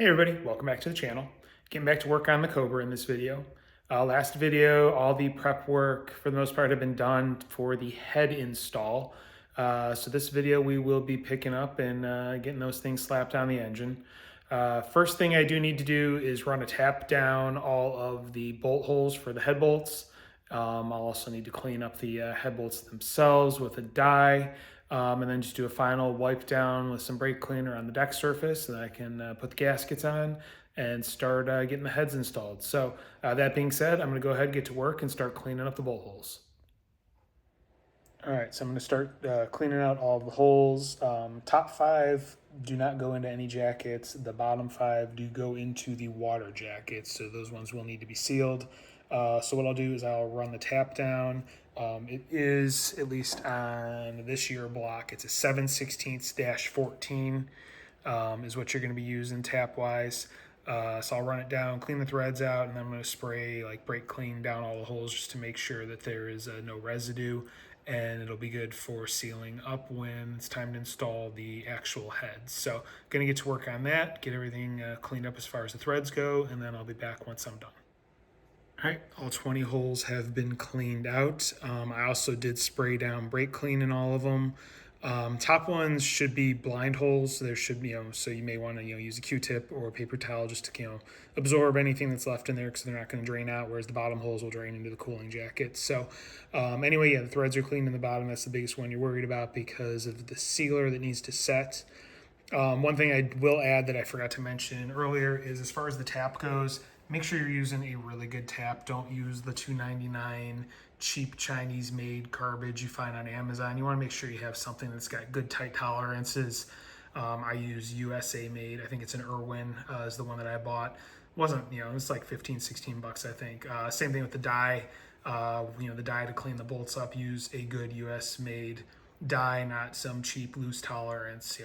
Hey everybody, welcome back to the channel. Getting back to work on the Cobra in this video. Last video, all the prep work for the most part have been done for the head install. So this video we will be picking up and getting those things slapped on the engine. First thing I do need to do is run a tap down all of the bolt holes for the head bolts. I'll also need to clean up the head bolts themselves with a dye. And then just do a final wipe down with some brake cleaner on the deck surface, and I can put the gaskets on and start getting the heads installed. So that being said, I'm going to go ahead and get to work and start cleaning up the bolt holes. All right, so I'm going to start cleaning out all of the holes. Top five do not go into any jackets. The bottom five do go into the water jackets, so those ones will need to be sealed. So what I'll do is I'll run the tap down. It is, at least on this year block, it's a 7/16-14 is what you're going to be using tap-wise. So I'll run it down, clean the threads out, and then I'm going to spray like brake clean down all the holes just to make sure that there is no residue, and it'll be good for sealing up when it's time to install the actual heads. So going to get to work on that, get everything cleaned up as far as the threads go, and then I'll be back once I'm done. All right, all 20 holes have been cleaned out. I also did spray down brake clean in all of them. Top ones should be blind holes. There should be, so you may want to, use a Q-tip or a paper towel just to, absorb anything that's left in there because they're not going to drain out, whereas the bottom holes will drain into the cooling jacket. So anyway, yeah, the threads are clean in the bottom. That's the biggest one you're worried about because of the sealer that needs to set. One thing I will add that I forgot to mention earlier is as far as the tap goes, make sure you're using a really good tap. Don't use the $2.99 cheap Chinese made garbage you find on Amazon. You want to make sure you have something that's got good tight tolerances. I use USA made. I think it's an Irwin is the one that I bought. Wasn't, it's like 15, 16 bucks, I think. Same thing with the dye. The dye to clean the bolts up, use a good US made dye, not some cheap loose tolerance,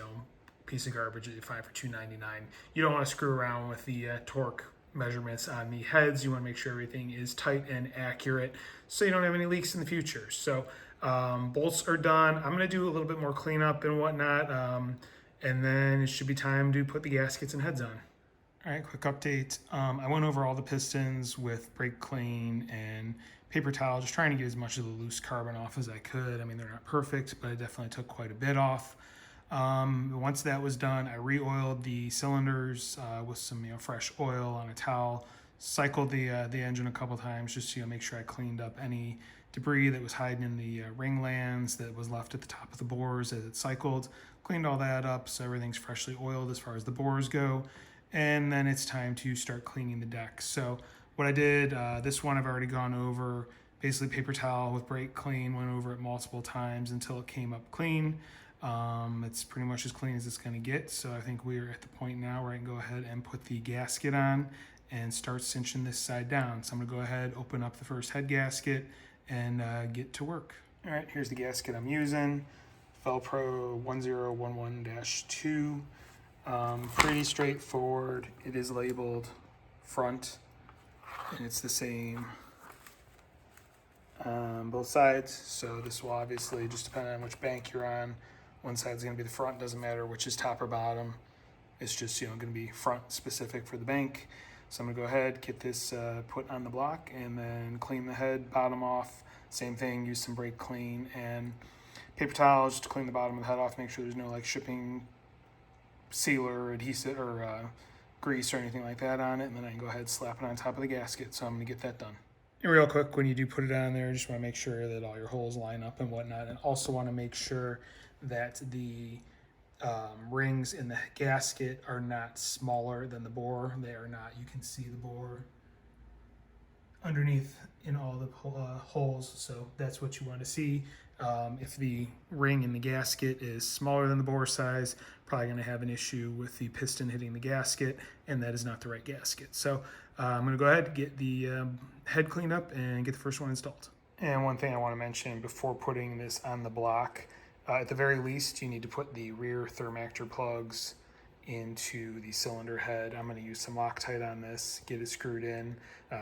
piece of garbage that you find for $2.99. You don't want to screw around with the torque measurements on the heads. You want to make sure everything is tight and accurate so you don't have any leaks in the future. So bolts are done. I'm going to do a little bit more cleanup and whatnot, and then it should be time to put the gaskets and heads on. All right, quick update. I went over all the pistons with brake clean and paper towel, just trying to get as much of the loose carbon off as I could. I mean, they're not perfect, but I definitely took quite a bit off. Once that was done, I re-oiled the cylinders with some fresh oil on a towel, cycled the engine a couple times just to make sure I cleaned up any debris that was hiding in the ring lands that was left at the top of the bores as it cycled. Cleaned all that up so everything's freshly oiled as far as the bores go. And then it's time to start cleaning the deck. So what I did, this one I've already gone over, basically paper towel with brake clean, went over it multiple times until it came up clean. It's pretty much as clean as it's going to get. So I think we're at the point now where I can go ahead and put the gasket on and start cinching this side down. So I'm going to go ahead, open up the first head gasket and get to work. All right, here's the gasket I'm using. Velpro 1011-2. Pretty straightforward. It is labeled front, and it's the same on both sides. So this will obviously just depend on which bank you're on. One side's going to be the front, doesn't matter which is top or bottom. It's just going to be front specific for the bank. So I'm going to go ahead, get this put on the block, and then clean the head bottom off. Same thing, use some brake clean and paper towels just to clean the bottom of the head off. Make sure there's no shipping sealer, adhesive, or grease or anything like that on it. And then I can go ahead and slap it on top of the gasket. So I'm going to get that done. And real quick, when you do put it on there, just want to make sure that all your holes line up and whatnot, and also want to make sure that the rings in the gasket are not smaller than the bore. They are not. You can see the bore underneath in all the holes, so that's what you want to see. If the ring in the gasket is smaller than the bore size, probably going to have an issue with the piston hitting the gasket, and that is not the right gasket. So I'm going to go ahead and get the head cleaned up and get the first one installed. And one thing I want to mention before putting this on the block, at the very least, you need to put the rear thermactor plugs into the cylinder head. I'm going to use some Loctite on this, get it screwed in,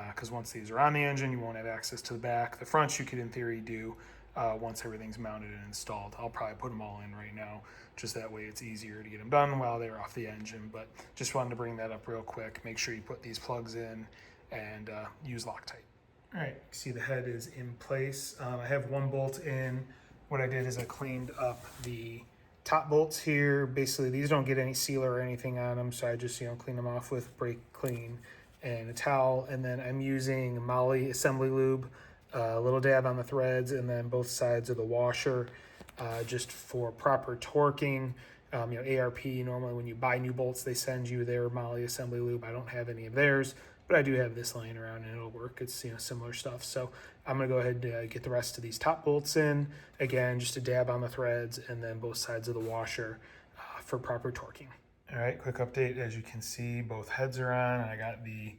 because once these are on the engine, you won't have access to the back. The front you could in theory do, once everything's mounted and installed. I'll probably put them all in right now, just that way it's easier to get them done while they're off the engine. But just wanted to bring that up real quick. Make sure you put these plugs in and use Loctite. All right, see the head is in place. I have one bolt in. What I did is I cleaned up the top bolts here. Basically, these don't get any sealer or anything on them, so I just clean them off with brake clean and a towel. And then I'm using Moly assembly lube, a little dab on the threads, and then both sides of the washer, just for proper torquing. ARP, normally when you buy new bolts, they send you their Moly assembly lube. I don't have any of theirs, but I do have this laying around and it'll work. It's similar stuff. So I'm gonna go ahead and get the rest of these top bolts in. Again, just a dab on the threads and then both sides of the washer for proper torquing. All right, quick update. As you can see, both heads are on. I got the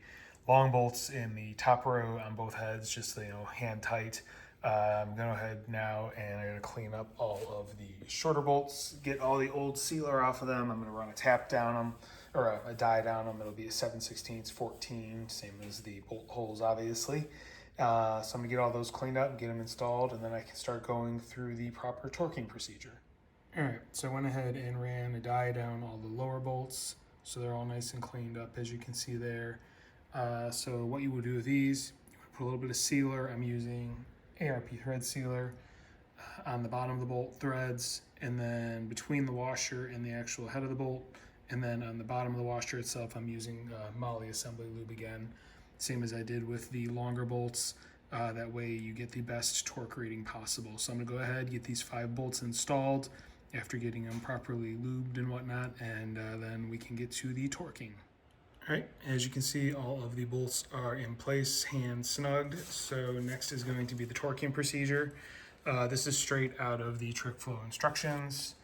long bolts in the top row on both heads, just hand tight. I'm gonna go ahead now and I'm gonna clean up all of the shorter bolts, get all the old sealer off of them. I'm gonna run a tap down them, or a die down them. It'll be a 7/16 14, same as the bolt holes, obviously. So I'm gonna get all those cleaned up and get them installed, and then I can start going through the proper torquing procedure. All right, so I went ahead and ran a die down all the lower bolts, so they're all nice and cleaned up, as you can see there. So what you would do with these, you would put a little bit of sealer. I'm using ARP thread sealer on the bottom of the bolt threads, and then between the washer and the actual head of the bolt, and then on the bottom of the washer itself, I'm using Moly assembly lube again, same as I did with the longer bolts. That way you get the best torque rating possible. So I'm gonna go ahead, get these 5 bolts installed after getting them properly lubed and whatnot, and then we can get to the torquing. All right, as you can see, all of the bolts are in place, hand snugged. So next is going to be the torquing procedure. This is straight out of the trick flow instructions.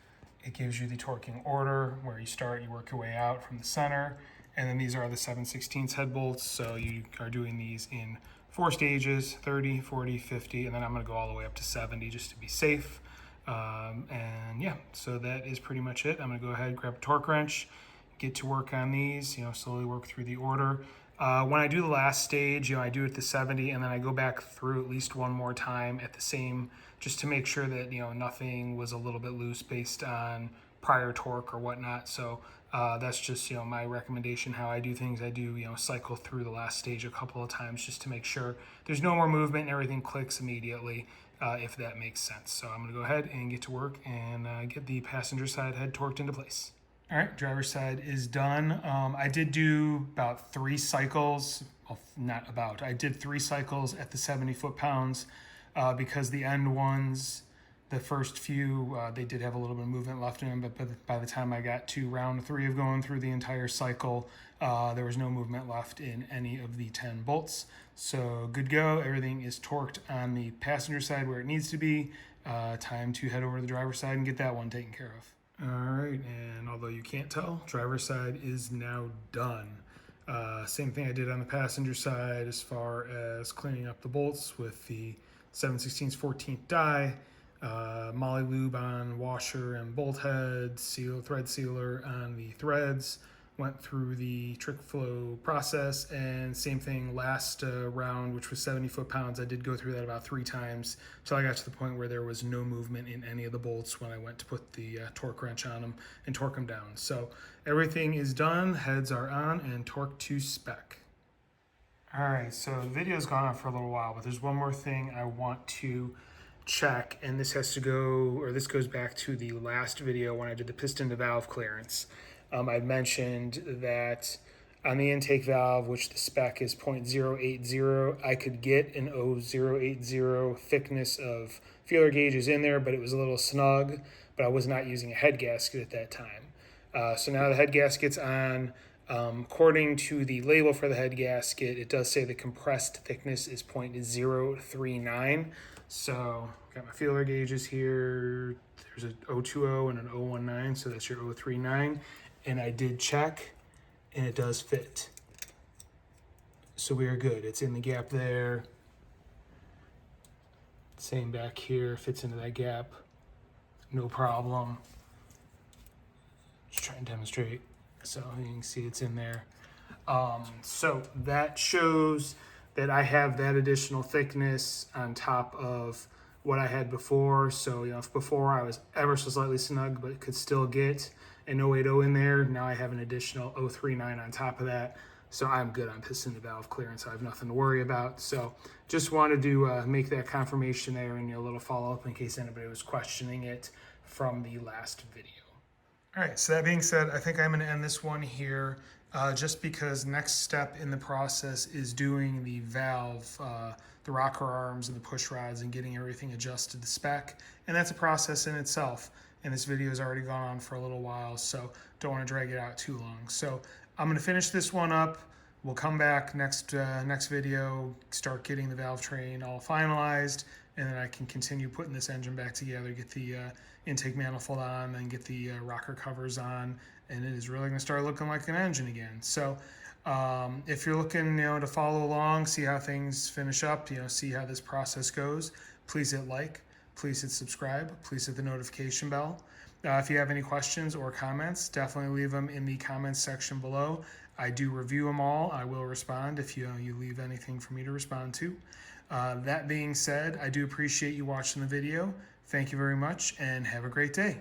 It gives you the torquing order, where you start, you work your way out from the center, and then these are the 7/16 head bolts. So you are doing these in 4 stages, 30, 40, 50, and then I'm gonna go all the way up to 70 just to be safe. And yeah, so that is pretty much it. I'm gonna go ahead, grab a torque wrench, get to work on these, slowly work through the order. When I do the last stage, I do it to 70, and then I go back through at least one more time at the same, just to make sure that, nothing was a little bit loose based on prior torque or whatnot. So that's just, my recommendation, how I do things. I do, cycle through the last stage a couple of times just to make sure there's no more movement and everything clicks immediately, if that makes sense. So I'm gonna go ahead and get to work and get the passenger side head torqued into place. All right, driver's side is done. I did do about 3 cycles, well, I did 3 cycles at the 70 foot-pounds because the end ones, the first few, they did have a little bit of movement left in them, but by the time I got to round 3 of going through the entire cycle, there was no movement left in any of the 10 bolts. So good to go. Everything is torqued on the passenger side where it needs to be. Time to head over to the driver's side and get that one taken care of. All right, and although you can't tell, driver's side is now done. Same thing I did on the passenger side as far as cleaning up the bolts with the 7/16 14th die, Moly lube on washer and bolt head, thread sealer on the threads, went through the trick flow process, and same thing last round, which was 70 foot-pounds. I did go through that about 3 times till I got to the point where there was no movement in any of the bolts when I went to put the torque wrench on them and torque them down. So everything is done, heads are on, and torque to spec. All right, so the video's gone on for a little while, but there's one more thing I want to check, and this goes back to the last video when I did the piston to valve clearance. I mentioned that on the intake valve, which the spec is 0.080, I could get an 0.080 thickness of feeler gauges in there, but it was a little snug, but I was not using a head gasket at that time. So now the head gasket's on. According to the label for the head gasket, it does say the compressed thickness is 0.039. So got my feeler gauges here. There's a 020 and an 019, so that's your 039. And I did check, and it does fit. So we are good. It's in the gap there. Same back here, fits into that gap. No problem. Just try and demonstrate. So you can see it's in there. So that shows that I have that additional thickness on top of what I had before. So, if before I was ever so slightly snug, but could still get an 080 in there, now I have an additional 039 on top of that. So I'm good on piston to valve clearance. I have nothing to worry about. So just wanted to make that confirmation there and a little follow up in case anybody was questioning it from the last video. All right, so that being said, I think I'm going to end this one here just because next step in the process is doing the valve, the rocker arms and the push rods and getting everything adjusted to spec. And that's a process in itself. And this video has already gone on for a little while, so don't want to drag it out too long. So I'm going to finish this one up. We'll come back next video, start getting the valve train all finalized, and then I can continue putting this engine back together, get the intake manifold on, then get the rocker covers on, and it is really going to start looking like an engine again. So if you're looking to follow along, see how things finish up, see how this process goes, please hit like, please hit subscribe, please hit the notification bell. If you have any questions or comments, definitely leave them in the comments section below. I do review them all. I will respond if you leave anything for me to respond to. That being said, I do appreciate you watching the video. Thank you very much and have a great day.